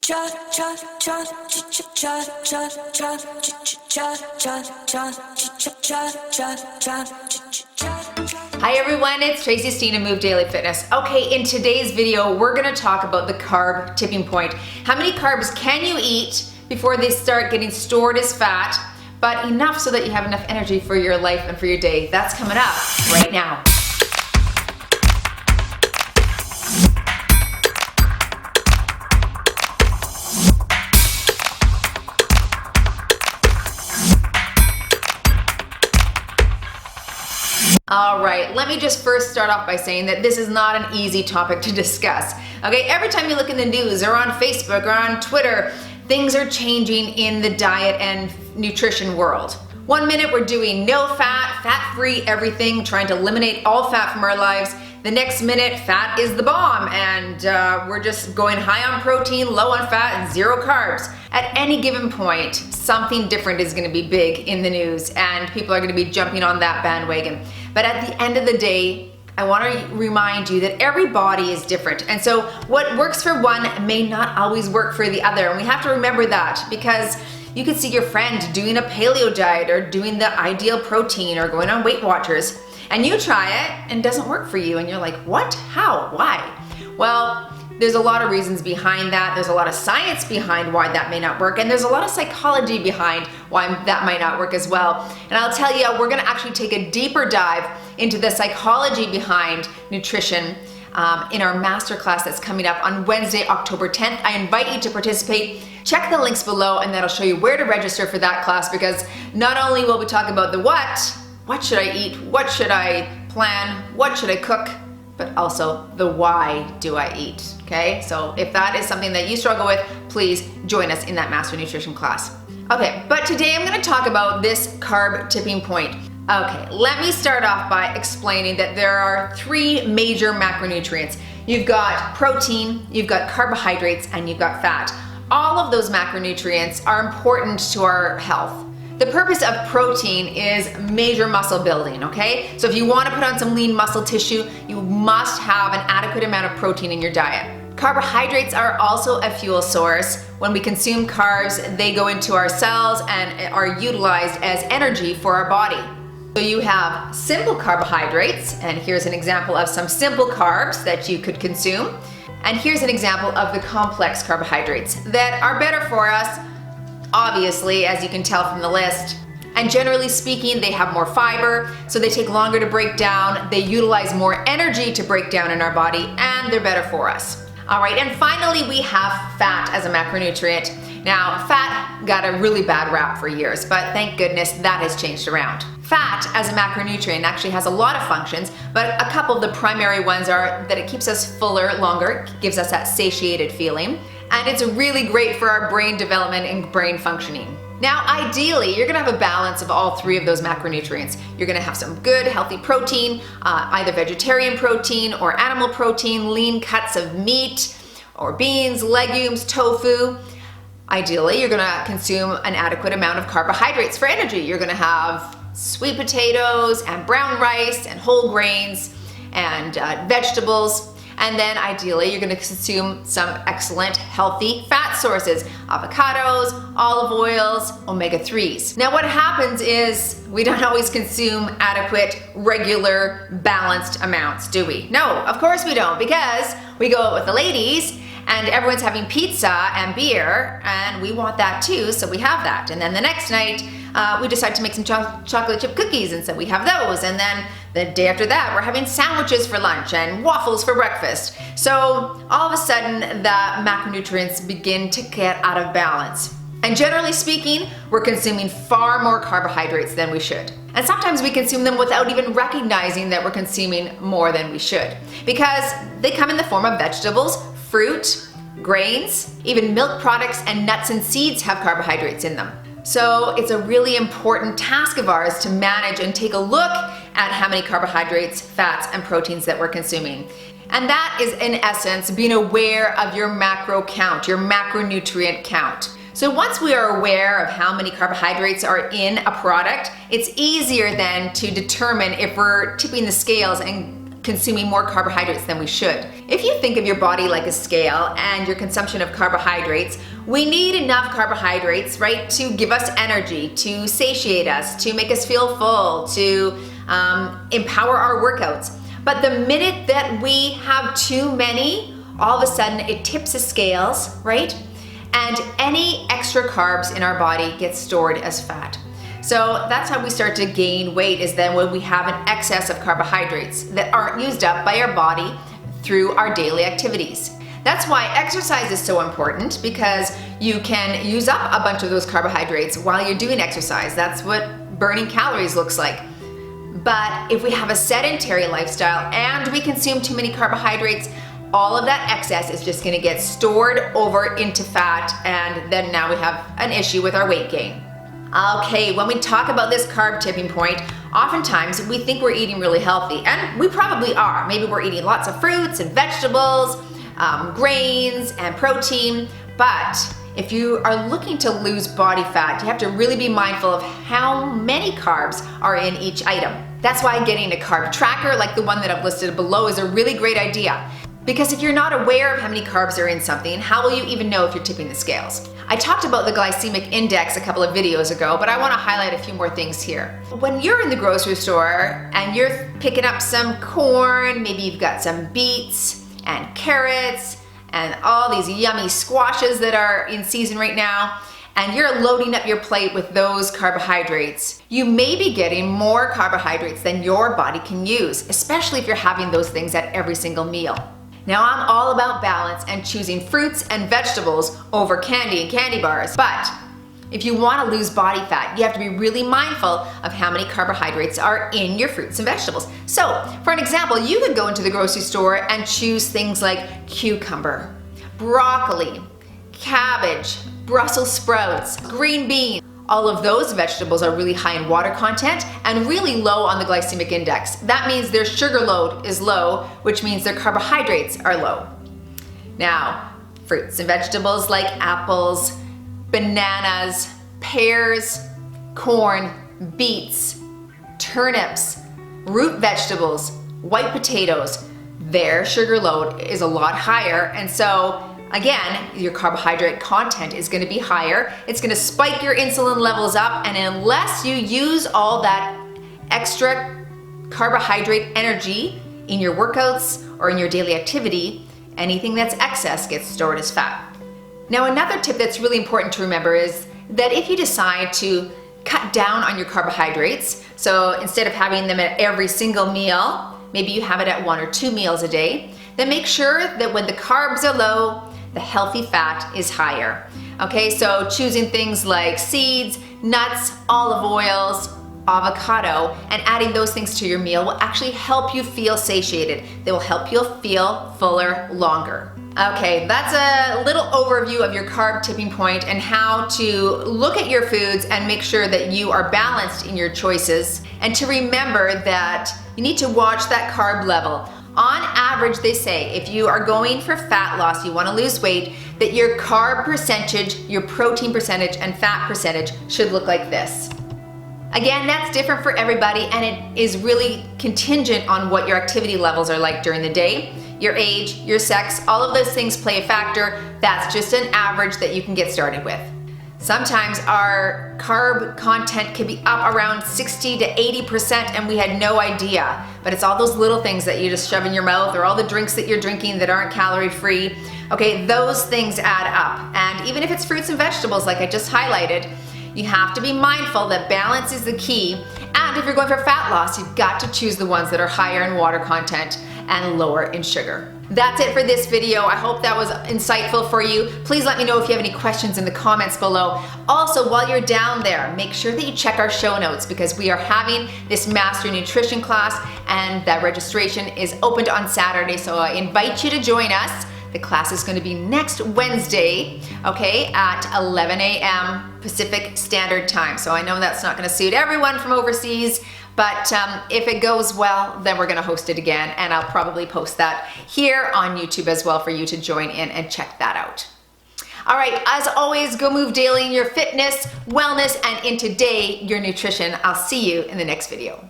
Hi everyone, it's Tracy Steen of Move Daily Fitness. Okay, in today's video, we're gonna talk about the carb tipping point. How many carbs can you eat before they start getting stored as fat, but enough so that you have enough energy for your life and for your day? That's coming up right now. All right, let me just first start off by saying that this is not an easy topic to discuss. Okay, every time you look in the news or on Facebook or on Twitter, things are changing in the diet and nutrition world. One minute we're doing no fat, fat-free everything, trying to eliminate all fat from our lives. The next minute, fat is the bomb, and we're just going high on protein, low on fat, and zero carbs. At any given point, something different is gonna be big in the news, and people are gonna be jumping on that bandwagon. But at the end of the day, I wanna remind you that every body is different. And so what works for one may not always work for the other. And we have to remember that, because you could see your friend doing a paleo diet or doing the ideal protein or going on Weight Watchers, and you try it and it doesn't work for you. And you're like, what? How? Why? Well, there's a lot of reasons behind that. There's a lot of science behind why that may not work. And there's a lot of psychology behind why that might not work as well. And I'll tell you, we're gonna actually take a deeper dive into the psychology behind nutrition in our masterclass that's coming up on Wednesday, October 10th. I invite you to participate. Check the links below and that'll show you where to register for that class, because not only will we talk about the what should I eat, what should I plan, what should I cook, but also the why do I eat, okay? So if that is something that you struggle with, please join us in that Master Nutrition class. Okay, but today I'm gonna talk about this carb tipping point. Okay, let me start off by explaining that there are three major macronutrients. You've got protein, you've got carbohydrates, and you've got fat. All of those macronutrients are important to our health. The purpose of protein is major muscle building, okay? So if you want to put on some lean muscle tissue, you must have an adequate amount of protein in your diet. Carbohydrates are also a fuel source. When we consume carbs, they go into our cells and are utilized as energy for our body. So you have simple carbohydrates, and here's an example of some simple carbs that you could consume. And here's an example of the complex carbohydrates that are better for us, obviously, as you can tell from the list. And generally speaking, they have more fiber, so they take longer to break down, they utilize more energy to break down in our body, and they're better for us. All right, and finally we have fat as a macronutrient. Now, fat got a really bad rap for years, but thank goodness that has changed around. Fat as a macronutrient actually has a lot of functions, but a couple of the primary ones are that it keeps us fuller longer, gives us that satiated feeling, and it's really great for our brain development and brain functioning. Now, ideally, you're gonna have a balance of all three of those macronutrients. You're gonna have some good, healthy protein, either vegetarian protein or animal protein, lean cuts of meat or beans, legumes, tofu. Ideally, you're gonna consume an adequate amount of carbohydrates for energy. You're gonna have sweet potatoes and brown rice and whole grains and vegetables. And then ideally, you're gonna consume some excellent healthy fat sources, avocados, olive oils, omega-3s. Now what happens is we don't always consume adequate, regular, balanced amounts, do we? No, of course we don't, because we go out with the ladies and everyone's having pizza and beer, and we want that too, so we have that. And then the next night, we decide to make some chocolate chip cookies, and so we have those. And then the day after that, we're having sandwiches for lunch and waffles for breakfast. So all of a sudden, the macronutrients begin to get out of balance. And generally speaking, we're consuming far more carbohydrates than we should. And sometimes we consume them without even recognizing that we're consuming more than we should, because they come in the form of vegetables, fruit, grains, even milk products, and nuts and seeds have carbohydrates in them. So it's a really important task of ours to manage and take a look at how many carbohydrates, fats, and proteins that we're consuming. And that is, in essence, being aware of your macro count, your macronutrient count. So once we are aware of how many carbohydrates are in a product, it's easier then to determine if we're tipping the scales and consuming more carbohydrates than we should. If you think of your body like a scale and your consumption of carbohydrates, we need enough carbohydrates, right, to give us energy, to satiate us, to make us feel full, to empower our workouts. But the minute that we have too many, all of a sudden it tips the scales, right? And any extra carbs in our body get stored as fat. So that's how we start to gain weight, is then when we have an excess of carbohydrates that aren't used up by our body through our daily activities. That's why exercise is so important, because you can use up a bunch of those carbohydrates while you're doing exercise. That's what burning calories looks like. But if we have a sedentary lifestyle and we consume too many carbohydrates, all of that excess is just gonna get stored over into fat, and then now we have an issue with our weight gain. Okay, when we talk about this carb tipping point, oftentimes we think we're eating really healthy, and we probably are. Maybe we're eating lots of fruits and vegetables, grains and protein, but if you are looking to lose body fat, you have to really be mindful of how many carbs are in each item. That's why getting a carb tracker like the one that I've listed below is a really great idea. Because if you're not aware of how many carbs are in something, how will you even know if you're tipping the scales? I talked about the glycemic index a couple of videos ago, but I want to highlight a few more things here. When you're in the grocery store and you're picking up some corn, maybe you've got some beets and carrots and all these yummy squashes that are in season right now, and you're loading up your plate with those carbohydrates, you may be getting more carbohydrates than your body can use, especially if you're having those things at every single meal. Now, I'm all about balance and choosing fruits and vegetables over candy and candy bars, but if you want to lose body fat, you have to be really mindful of how many carbohydrates are in your fruits and vegetables. So, for an example, you could go into the grocery store and choose things like cucumber, broccoli, cabbage, Brussels sprouts, green beans. All of those vegetables are really high in water content and really low on the glycemic index. That means their sugar load is low, which means their carbohydrates are low. Now, fruits and vegetables like apples, bananas, pears, corn, beets, turnips, root vegetables, white potatoes, their sugar load is a lot higher, and so again, your carbohydrate content is going to be higher. It's going to spike your insulin levels up, and unless you use all that extra carbohydrate energy in your workouts or in your daily activity, anything that's excess gets stored as fat. Now, another tip that's really important to remember is that if you decide to cut down on your carbohydrates, so instead of having them at every single meal, maybe you have it at 1 or 2 meals a day, then make sure that when the carbs are low, the healthy fat is higher. Okay, so choosing things like seeds, nuts, olive oils, avocado, and adding those things to your meal will actually help you feel satiated. They will help you feel fuller longer. Okay, that's a little overview of your carb tipping point and how to look at your foods and make sure that you are balanced in your choices, and to remember that you need to watch that carb level. On average, they say if you are going for fat loss, you want to lose weight, that your carb percentage, your protein percentage, and fat percentage should look like this. Again, that's different for everybody, and it is really contingent on what your activity levels are like during the day, your age, your sex, all of those things play a factor. That's just an average that you can get started with. Sometimes our carb content can be up around 60 to 80% and we had no idea. But it's all those little things that you just shove in your mouth, or all the drinks that you're drinking that aren't calorie free. Okay, those things add up. And even if it's fruits and vegetables like I just highlighted, you have to be mindful that balance is the key. And if you're going for fat loss, you've got to choose the ones that are higher in water content and lower in sugar. That's it for this video. I hope that was insightful for you. Please let me know if you have any questions in the comments below. Also, while you're down there, make sure that you check our show notes, because we are having this Master Nutrition class, and that registration is opened on Saturday, so I invite you to join us. The class is going to be next Wednesday, okay, at 11 a.m. Pacific Standard Time. So I know that's not going to suit everyone from overseas, but if it goes well, then we're going to host it again, and I'll probably post that here on YouTube as well for you to join in and check that out. All right, as always, go move daily in your fitness, wellness, and in today, your nutrition. I'll see you in the next video.